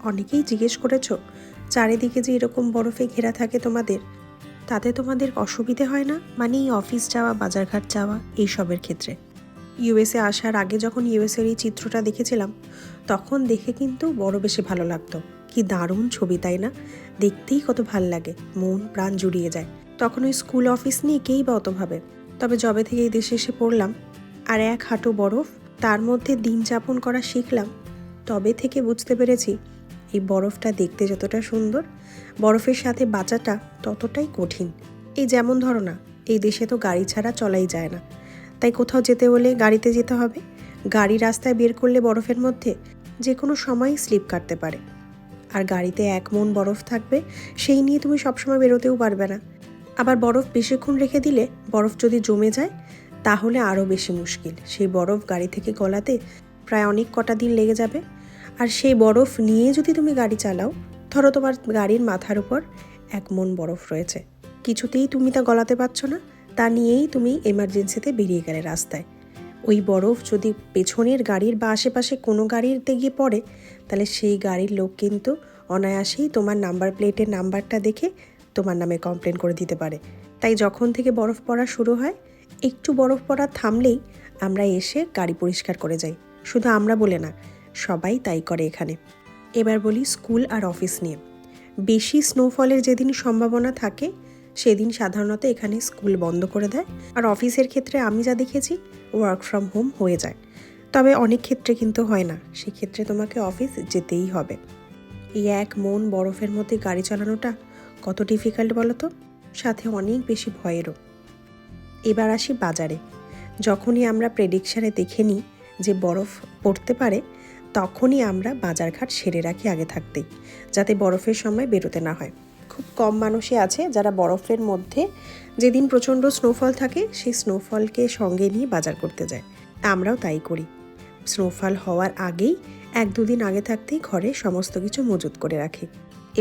অনেকেই জিজ্ঞেস করেছো চারিদিকে যে এরকম বরফে ঘেরা থাকে তোমাদের, তাতে তোমাদের অসুবিধে হয় না? মানে এই অফিস যাওয়া, বাজারঘাট যাওয়া এইসবের ক্ষেত্রে। ইউএসএ আসার আগে যখন ইউএসএর এই চিত্রটা দেখেছিলাম, তখন দেখে কিন্তু বড় বেশি ভালো লাগতো। কি দারুণ ছবি, তাই না? দেখতেই কত ভাল লাগে, মন প্রাণ জুড়িয়ে যায়। তখন ওই স্কুল অফিস নিয়ে কেই বা অত ভাবে। তবে যবে থেকে এই দেশে এসে পড়লাম আর এক হাঁটু বরফ, তার মধ্যে দিন যাপন করা শিখলাম, তবে থেকে বুঝতে পেরেছি এই বরফটা দেখতে যতটা সুন্দর, বরফের সাথে বাঁচাটা ততটাই কঠিন। এই যেমন ধরো না, এই দেশে তো গাড়ি ছাড়া চলাই যায় না, তাই কোথাও যেতে হলে গাড়িতে যেতে হবে। গাড়ি রাস্তায় বের করলে বরফের মধ্যে যে কোনো সময়ই স্লিপ কাটতে পারে। আর গাড়িতে 1 মণ বরফ থাকবে, সেই নিয়ে তুমি সবসময় বেরোতেও পারবে না। আবার বরফ বেশিক্ষণ রেখে দিলে বরফ যদি জমে যায় তাহলে আরও বেশি মুশকিল। সেই বরফ গাড়ি থেকে গলাতে প্রায় অনেক কটা দিন লেগে যাবে। আর সেই বরফ নিয়ে যদি তুমি গাড়ি চালাও, ধরো তোমার গাড়ির মাথার উপর 1 মণ বরফ রয়েছে, কিছুতেই তুমি তা গলাতে পারছো না, তা নিয়েই তুমি এমার্জেন্সিতে বেরিয়ে গেলে রাস্তায়। ওই বরফ যদি পেছনের গাড়ির বা আশেপাশে কোনো গাড়িতে গিয়ে পড়ে, তাহলে সেই গাড়ির লোক কিন্তু অনায়াসেই তোমার নাম্বার প্লেটের নাম্বারটা দেখে তোমার নামে কমপ্লেন করে দিতে পারে। তাই যখন থেকে বরফ পড়া শুরু হয়, একটু বরফ পড়া থামলেই আমরা এসে গাড়ি পরিষ্কার করে যাই। শুধু আমরা বলে না, সবাই তাই করে এখানে। এবার বলি স্কুল আর অফিস নিয়ে। বেশি স্নোফলের যেদিন সম্ভাবনা থাকে সেদিন সাধারণত এখানে স্কুল বন্ধ করে দেয়। আর অফিসের ক্ষেত্রে আমি যা দেখেছি, ওয়ার্ক ফ্রম হোম হয়ে যায়। তবে অনেক ক্ষেত্রে কিন্তু হয় না, সেক্ষেত্রে তোমাকে অফিস যেতেই হবে। এই 1 মণ বরফের মধ্যে গাড়ি চালানোটা কত ডিফিকাল্ট বলো তো, সাথে অনেক বেশি ভয়েরও। এবার আসি বাজারে। যখনই আমরা প্রেডিকশানে দেখে নিই যে বরফ পড়তে পারে, তখনই আমরা বাজারঘাট সেরে রাখি আগে থাকতেই, যাতে বরফের সময় বেরোতে না হয়। খুব কম মানুষই আছে যারা বরফের মধ্যে যেদিন প্রচণ্ড স্নোফল থাকে সেই স্নোফলকে সঙ্গে নিয়ে বাজার করতে যায়। আমরাও তাই করি। স্নোফল হওয়ার আগেই 1-2 দিন আগে থাকতেই ঘরে সমস্ত কিছু মজুত করে রাখি।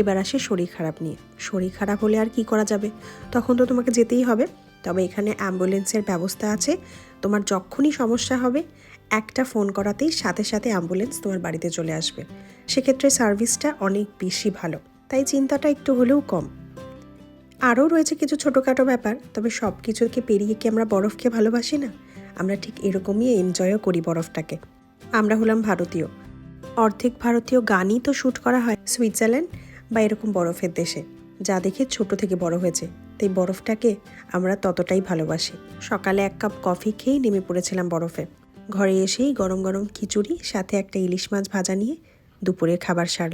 এবার আসে শরীর খারাপ নিয়ে। শরীর খারাপ হলে আর কি করা যাবে, তখন তো তোমাকে যেতেই হবে। তবে এখানে অ্যাম্বুলেন্সের ব্যবস্থা আছে। তোমার যখনই সমস্যা হবে একটা ফোন করাতেই সাথে সাথে অ্যাম্বুলেন্স তোমার বাড়িতে চলে আসবে। সেক্ষেত্রে সার্ভিসটা অনেক বেশি ভালো, তাই চিন্তাটা একটু হলেও কম। আরও রয়েছে কিছু ছোটোখাটো ব্যাপার, তবে সব কিছুকে পেরিয়ে কি আমরা বরফকে ভালোবাসি না? আমরা ঠিক এরকমই এনজয়ও করি বরফটাকে। আমরা হলাম ভারতীয়, অর্ধেক ভারতীয় গানই তো শ্যুট করা হয় সুইজারল্যান্ড বা এরকম বরফের দেশে, যা দেখে ছোট থেকে বড় হয়েছে, তাই বরফটাকে আমরা ততটাই ভালোবাসি। সকালে 1 কাপ কফি খেয়েই নেমে পড়েছিলাম বরফে। ঘরে এসেই গরম গরম খিচুড়ি সাথে একটা ইলিশ মাছ ভাজা নিয়ে দুপুরের খাবার সারলাম।